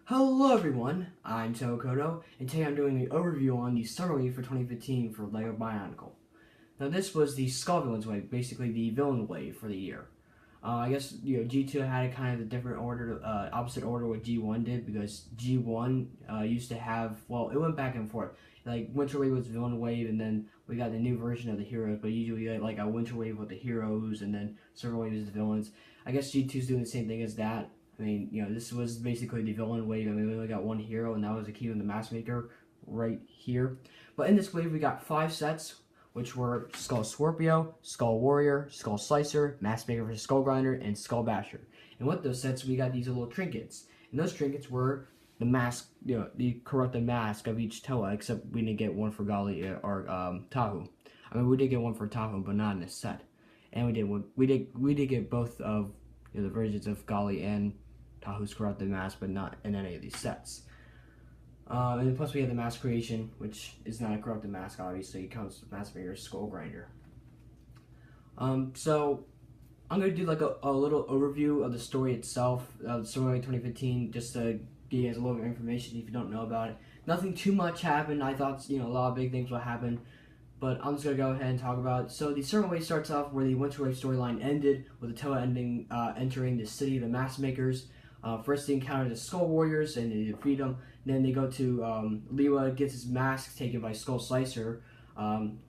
Hello everyone, I'm Tokoto, and today I'm doing an overview on the summer wave for 2015 for LEGO Bionicle. Now this was the Skull Villains wave, basically the villain wave for the year. I guess G2 had a kind of a different order, opposite order what G1 did, because G1 used to have, well, it went back and forth. Like Winter Wave was villain wave, and then we got the new version of the heroes, but usually we get like a Winter Wave with the heroes, and then Summer Wave is the villains. I guess G2's doing the same thing as that. I mean, this was basically the villain wave. I mean, we only got one hero, and that was the Key of the Mask Maker right here. But in this wave, we got 5 sets, which were Skull Scorpio, Skull Warrior, Skull Slicer, Mask Maker for Skull Grinder, and Skull Basher. And with those sets, we got these little trinkets. And those trinkets were the mask, the corrupted mask of each Toa, except we didn't get one for Gali or Tahu. I mean, we did get one for Tahu, but not in this set. And we did get both of the versions of Gali and Tahu's corrupted mask, but not in any of these sets. And plus we have the mask creation, which is not a corrupted mask, obviously. It comes with Mask Maker's Skull Grinder. So I'm going to do like a little overview of the story itself, the story of 2015, just to give you guys a little bit of information if you don't know about it. Nothing too much happened. I thought, a lot of big things will happen, but I'm just going to go ahead and talk about it. So the Summer Wave starts off where the Winter Wave storyline ended, with the Toa entering the city of the Mask Makers. First they encounter the Skull Warriors and they defeat them. Then they go to Liwa gets his mask taken by Skull Slicer,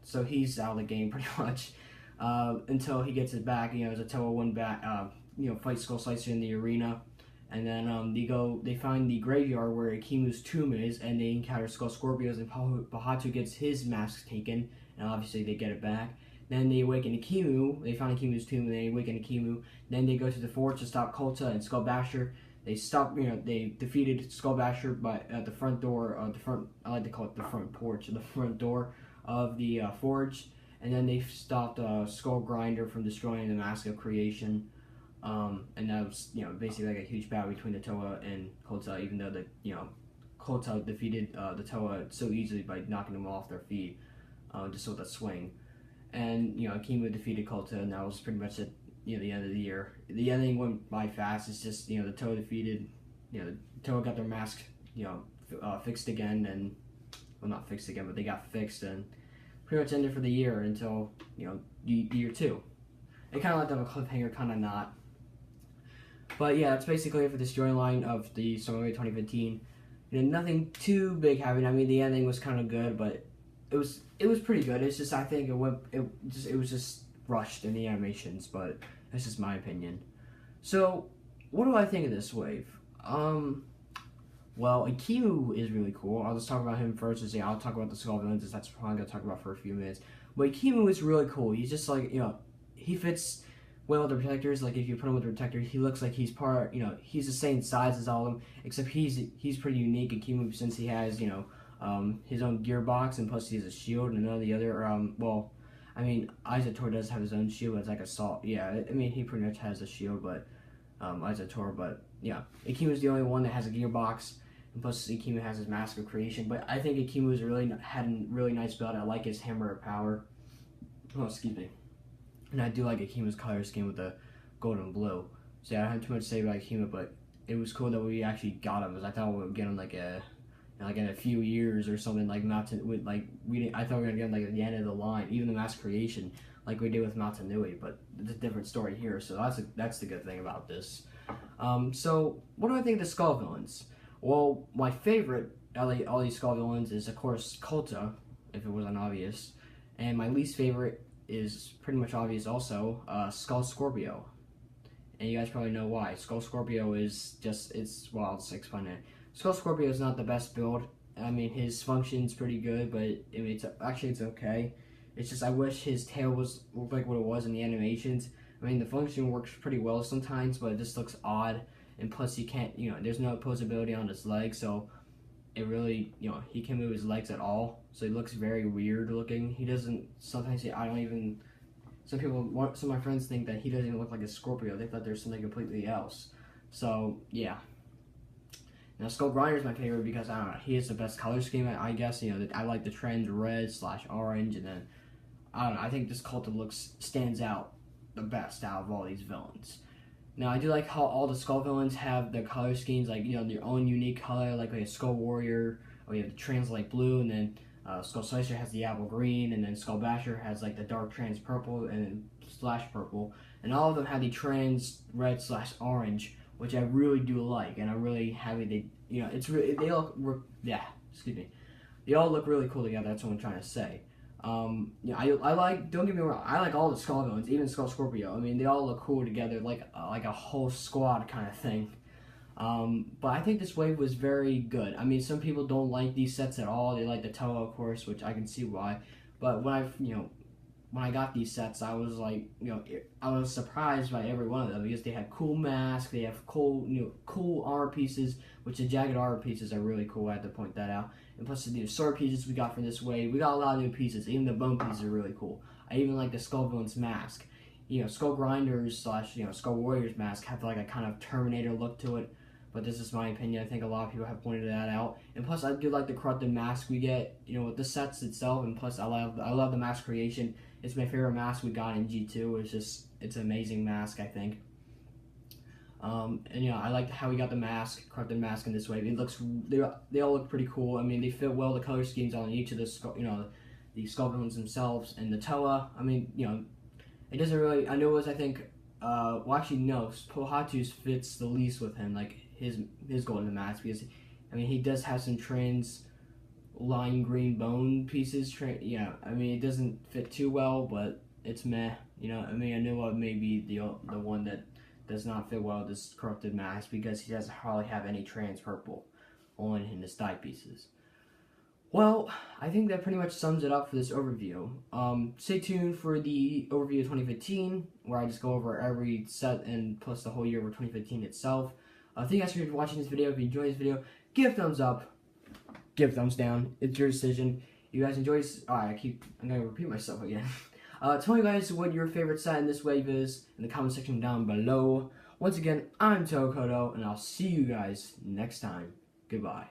so he's out of the game pretty much until he gets it back. As a Toa one back, fight Skull Slicer in the arena, and then they find the graveyard where Akimu's tomb is, and they encounter Skull Scorpios, and Bahatu gets his mask taken, and obviously they get it back. Then they awaken Akimu. They find Akimu's tomb, and they awaken Akimu. Then they go to the forge to stop Kolta and Skull Basher. They they defeated Skull Basher at the front door, I like to call it the front porch, the front door of the forge. And then they stopped Skull Grinder from destroying the Mask of Creation. And that was, basically like a huge battle between the Toa and Kolta, even though Kolta defeated the Toa so easily by knocking them off their feet, just with a swing. And Akimu defeated Kolta, and that was pretty much it. The end of the year. The ending went by fast. It's just the Toa defeated. The Toa got their mask fixed again, and well, not fixed again, but they got fixed, and pretty much ended for the year until year 2. It kind of left them a cliffhanger, kind of not. But yeah, that's basically it for the storyline of the Summer Wave 2015. Nothing too big happened. I mean, the ending was kind of good, but it was pretty good. It's just I think it was just rushed in the animations, but that's just my opinion. So what do I think of this wave? Well, Akimu is really cool. I'll just talk about him first, and I'll talk about the Skull Villains, as that's probably gonna talk about for a few minutes. But Akimu is really cool. He's just like, he fits well with the protectors. Like if you put him with the protector, he looks like he's he's the same size as all of them, except he's pretty unique, Akimu, since he has his own gearbox, and plus he has a shield, and none of the other well, I mean, Izator does have his own shield, but it's like assault. Yeah, I mean, he pretty much has a shield, but Izator, but yeah, Akimu's the only one that has a gearbox, and plus Akimu has his Mask of Creation. But I think Akimu's had a really nice build. I like his Hammer of Power. Oh, excuse me. And I do like Akimu's color scheme with the gold and blue. So yeah, I don't have too much to say about Akimu, but it was cool that we actually got him, because I thought we would get him like in a few years or something, like Mountain with I thought we were gonna get him like at the end of the line, even the Mask Creation, like we did with Mountain Nui, but it's a different story here. So that's the good thing about this. So what do I think of the Skull Villains? Well, my favorite all these Skull Villains is of course Kolta, if it wasn't obvious, and my least favorite is pretty much obvious also, Skull Scorpio. And you guys probably know why. Skull Scorpio is just, I'll just explain it. Skull Scorpio is not the best build. I mean, his function's pretty good, but I mean, it's okay. It's just I wish his tail looked like what it was in the animations. I mean, the function works pretty well sometimes, but it just looks odd. And plus, he can't, there's no opposability on his legs, so it really, he can't move his legs at all. So he looks very weird looking. He doesn't. Sometimes some of my friends think that he doesn't even look like a Scorpio. They thought there's something completely else. So yeah. Now Skull Grinder is my favorite because I don't know, he has the best color scheme. I guess I like the trend red/orange, and then I don't know. I think this Kolta stands out the best out of all these villains. Now, I do like how all the Skull villains have their color schemes, like, their own unique color, like a Skull Warrior, or you have the Trans-Light Blue, and then Skull Slicer has the Apple Green, and then Skull Basher has, like, the Dark Trans Purple, and then Slash Purple. And all of them have the Trans Red / Orange, which I really do like, and I'm really happy they all look really cool together, that's what I'm trying to say. I like, don't get me wrong, I like all the Skull villains, even Skull Scorpio. I mean, they all look cool together, like a whole squad kind of thing. But I think this wave was very good. I mean, some people don't like these sets at all. They like the Toa, of course, which I can see why. But when I got these sets, I was like, I was surprised by every one of them because they had cool masks, they have cool, cool armor pieces, which the jagged armor pieces are really cool. I had to point that out. And plus the sword pieces we got for this wave, we got a lot of new pieces. Even the bone pieces are really cool. I even like the Skull Villain's mask. Skull Grinders / Skull Warriors mask have like a kind of Terminator look to it. But this is my opinion. I think a lot of people have pointed that out. And plus, I do like the corrupted mask we get, with the sets itself. And plus, I love the mask creation. It's my favorite mask we got in G2. It's an amazing mask, I think. And I like how we got the mask, corrupted mask in this wave. They all look pretty cool. I mean, they fit well the color schemes on each of the the Skull villains themselves. And the Toa, I mean, it doesn't really. I know it was, I think. Well, actually, no. Pohatu's fits the least with him, like his golden mask, because I mean he does have some trans lime green bone pieces. I mean it doesn't fit too well, but it's meh. I mean I know what may be the one that does not fit well with this corrupted mask because he doesn't hardly have any trans purple on in his thigh pieces. Well, I think that pretty much sums it up for this overview. Stay tuned for the overview of 2015, where I just go over every set and plus the whole year of 2015 itself. Thank you guys for watching this video. If you enjoyed this video, give a thumbs up, give a thumbs down. It's your decision. You guys enjoy this? I'm going to repeat myself again. Tell me guys what your favorite set in this wave is in the comment section down below. Once again, I'm Tokoto, and I'll see you guys next time. Goodbye.